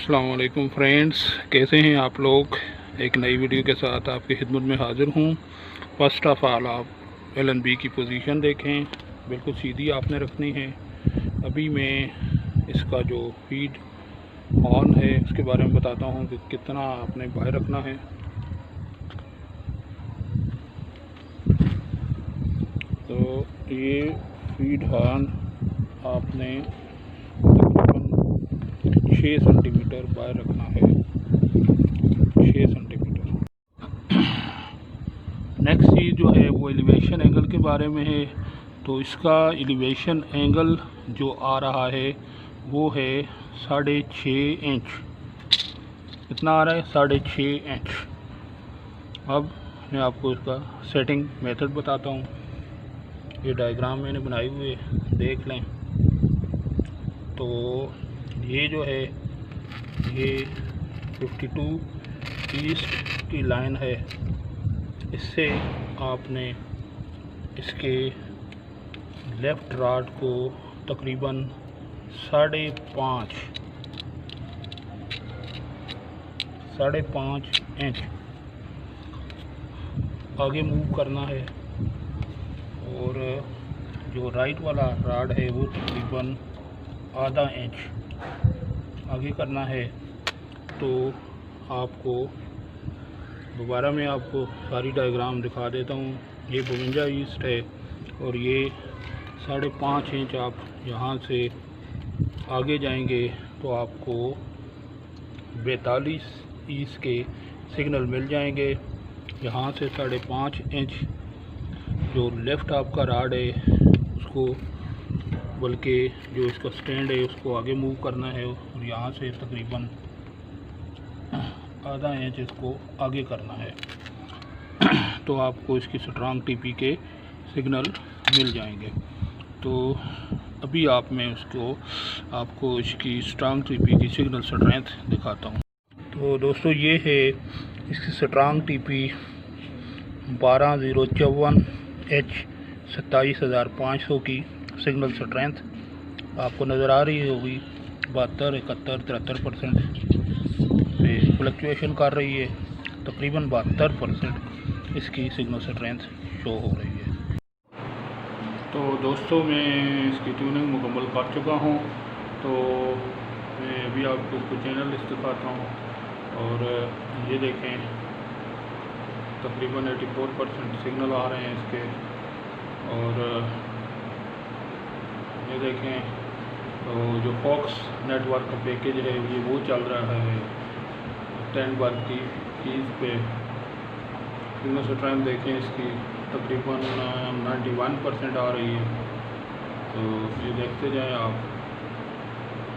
अस्सलाम वालेकुम फ्रेंड्स, कैसे हैं आप लोग। एक नई वीडियो के साथ आपकी खिदमत में हाज़िर हूँ। फर्स्ट ऑफ़ ऑल आप एल&बी की पोजीशन देखें, बिल्कुल सीधी आपने रखनी है। अभी मैं इसका जो फीड ऑन है उसके बारे में बताता हूँ कि कितना आपने बाहर रखना है। तो ये फीड हॉर्न आपने तकरीबन 6 सेंटीमीटर बाहर रखना है, 6 सेंटीमीटर। नेक्स्ट चीज़ जो है वो एलिवेशन एंगल के बारे में है। तो इसका एलिवेशन एंगल जो आ रहा है वो है 6.5 इंच। कितना आ रहा है? 6.5 इंच। अब मैं आपको इसका सेटिंग मेथड बताता हूँ। ये डायग्राम मैंने बनाई हुई है, देख लें। तो ये जो है ये 52 ईस्ट की लाइन है। इससे आपने इसके लेफ़्ट रॉड को तकरीबन 5.5 इंच आगे मूव करना है, और जो राइट वाला रॉड है वो तकरीबन आधा इंच आगे करना है। तो आपको दोबारा मैं आपको सारी डायग्राम दिखा देता हूँ। ये 52 ईस्ट है और ये 5.5 इंच। आप यहाँ से आगे जाएंगे तो आपको 42 ईस्ट के सिग्नल मिल जाएंगे। यहाँ से 5.5 इंच जो लेफ़्ट आपका रॉड है उसको, बल्कि जो इसका स्टैंड है उसको आगे मूव करना है, और यहाँ से तकरीबन आधा इंच इसको आगे करना है। तो आपको इसकी स्ट्रांग टीपी के सिग्नल मिल जाएंगे। तो अभी मैं आपको इसकी स्ट्रांग टीपी की सिग्नल स्ट्रेंथ दिखाता हूँ। तो दोस्तों ये है इसकी स्ट्रांग टीपी 12054 H 27500 की सिग्नल स्ट्रेंथ आपको नज़र आ रही होगी। 72, 71, 73% पे फ्लक्चुएशन कर रही है। तकरीबन 72% इसकी सिग्नल स्ट्रेंथ शो हो रही है। तो दोस्तों मैं इसकी ट्यूनिंग मुकम्मल कर चुका हूँ। तो मैं अभी आपको इसको चैनल लिस्ट दिखाता हूँ, और ये देखें तकरीबन 84% सिग्नल आ रहे हैं इसके। और ये देखें तो जो फॉक्स नेटवर्क का पैकेज है ये वो चल रहा है 10 बार की कीज़ पे। सिग्नल स्ट्रेंथ देखें इसकी तकरीबन 91% आ रही है। तो ये देखते जाएं आप।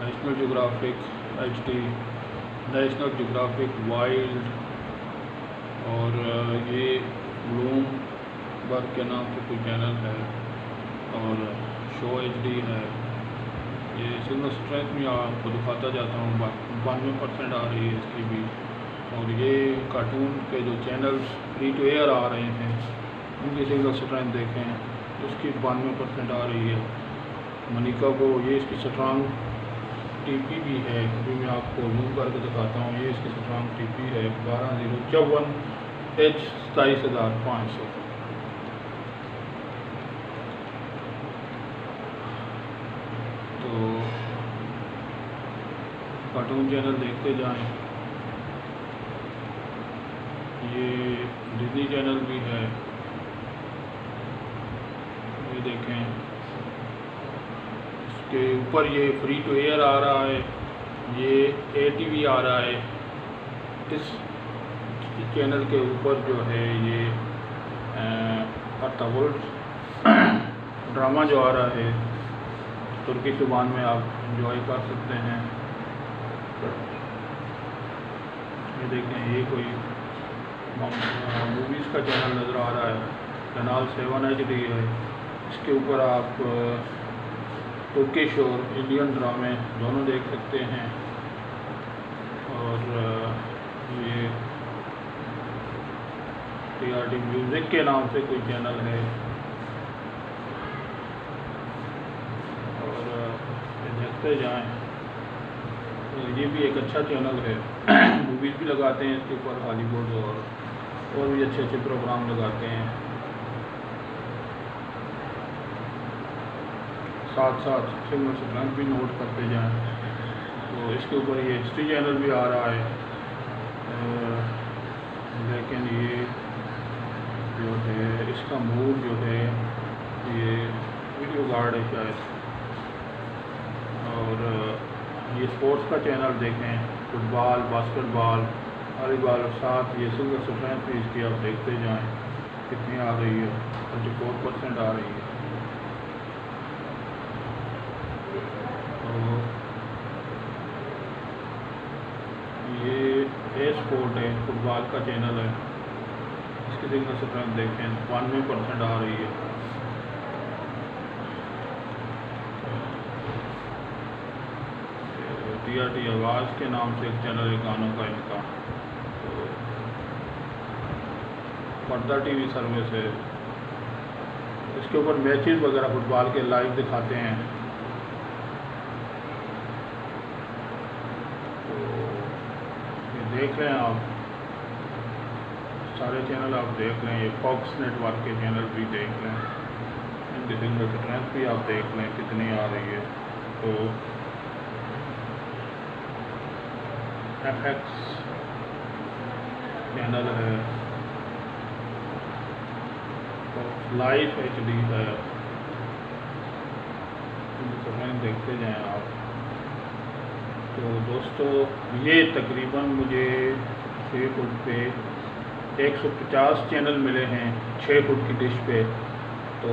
National geographic HD, national geographic wild, और ये ब्लूमबर्ग के नाम से कोई चैनल है, और शो HD है। ये सिग्नल स्ट्रेंथ में आपको दिखाता जाता हूँ। 92% आ रही है इसकी भी। और ये कार्टून के जो चैनल्स फ्री टू एयर आ रहे हैं उनकी सिग्नल स्ट्रेंथ देखें, उसकी 92% आ रही है। मनिका को ये इसकी स्ट्रांग टीपी भी है। अभी मैं आपको जूम करके दिखाता हूँ। ये इसकी स्ट्रांग टीपी है 12054 H 27500। तो कार्टून चैनल देखते जाएं। ये डिज्नी चैनल भी है, ये देखें। इसके ऊपर ये फ्री टू एयर आ रहा है, ये ATV आ रहा है। इस चैनल के ऊपर जो है ये अर्तावुल्फ ड्रामा जो आ रहा है तुर्की ज़ुबान में, आप इंजॉय कर सकते हैं। ये देखें ये कोई मूवीज़ का चैनल नज़र आ रहा है, कैनाल 7 HD है। इसके ऊपर आप तुर्किश और इंडियन ड्रामे दोनों देख सकते हैं। और ये TRT म्यूज़िक के नाम से कोई चैनल है। और देखते जाएं। ये भी एक अच्छा चैनल है। मूवीज़ भी लगाते हैं इसके ऊपर, हॉलीवुड और भी अच्छे अच्छे प्रोग्राम लगाते हैं। साथ साथ सिग्नल स्ट्रेंथ भी नोट करते जाएं। तो इसके ऊपर ये हिस्ट्री चैनल भी आ रहा है, लेकिन ये जो है इसका मूड जो है ये वीडियो गार्ड है शायद। और ये स्पोर्ट्स का चैनल देखें, फुटबॉल, बास्केटबॉल, वॉलीबॉल, और साथ ये सिंगल स्ट्रेंथ भी इसकी आप देखते जाएं कितनी आ रही है, 34% आ रही है। तो ये ए स्पोर्ट है, फुटबॉल का चैनल है, इसकी सिंगल स्ट्रेंथ देखें 92% आ रही है। TRT आवाज़ के नाम से एक चैनल है गानों का इनका, तो पर्दा TV सर्विस है, इसके ऊपर मैचेस वगैरह फुटबॉल के लाइव दिखाते हैं। तो ये देख लें आप, सारे चैनल आप देख लें, ये फॉक्स नेटवर्क के चैनल भी देख लें, इनकी सिंगल स्ट्रेंथ भी आप देख लें कितनी आ रही है। तो FX चैनल है, तो लाइव HD है, देखते जाएं आप। तो दोस्तों ये तकरीबन मुझे 6 फुट पे 150 चैनल मिले हैं 6 फुट की डिश पे। तो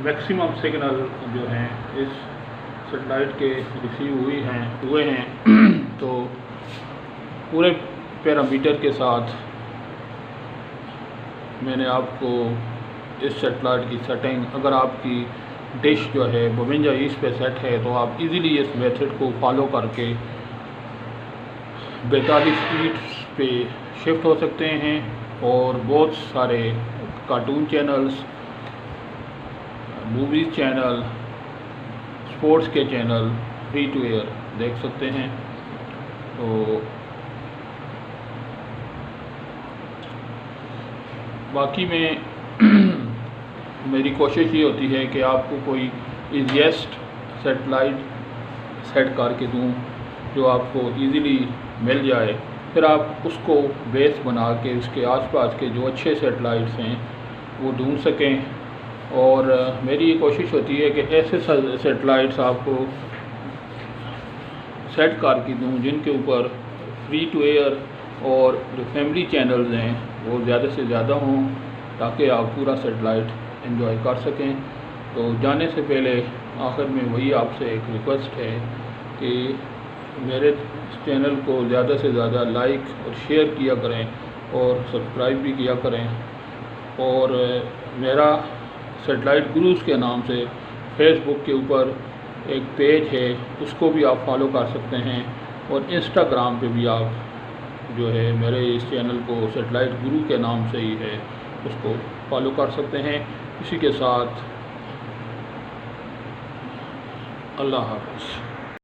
मैक्सिमम सिग्नल जो हैं इस सेटेलाइट के रिसीव हुए हैं। तो पूरे पैरामीटर के साथ मैंने आपको इस सेटेलाइट की सेटिंग, अगर आपकी डिश जो है 52 ईस्ट पे सेट है तो आप इजीली इस मेथड को फॉलो करके 42 ईस्ट पे शिफ्ट हो सकते हैं और बहुत सारे cartoon channels, movies channel, sports के चैनल फ्री टू एयर देख सकते हैं। तो बाकी में मेरी कोशिश ये होती है कि आपको कोई ईजीएस्ट सेटेलाइट सेट करके दूं जो आपको इजीली मिल जाए, फिर आप उसको बेस बना के उसके आसपास के जो अच्छे सेटेलाइट्स हैं वो ढूंढ सकें। और मेरी ये कोशिश होती है कि ऐसे सेटेलाइट्स आपको सेट करके दूं जिनके ऊपर फ्री टू एयर और जो फैमिली चैनल्स हैं वो ज़्यादा से ज़्यादा हों, ताकि आप पूरा सेटेलाइट एंजॉय कर सकें। तो जाने से पहले आखिर में वही आपसे एक रिक्वेस्ट है कि मेरे चैनल को ज़्यादा से ज़्यादा लाइक और शेयर किया करें और सब्सक्राइब भी किया करें। और मेरा सेटेलाइट गुरुज़ के नाम से फेसबुक के ऊपर एक पेज है, उसको भी आप फॉलो कर सकते हैं। और इंस्टाग्राम पे भी आप जो है मेरे इस चैनल को सेटेलाइट गुरु के नाम से ही है, उसको फॉलो कर सकते हैं। इसी के साथ अल्लाह हाफ़िज़।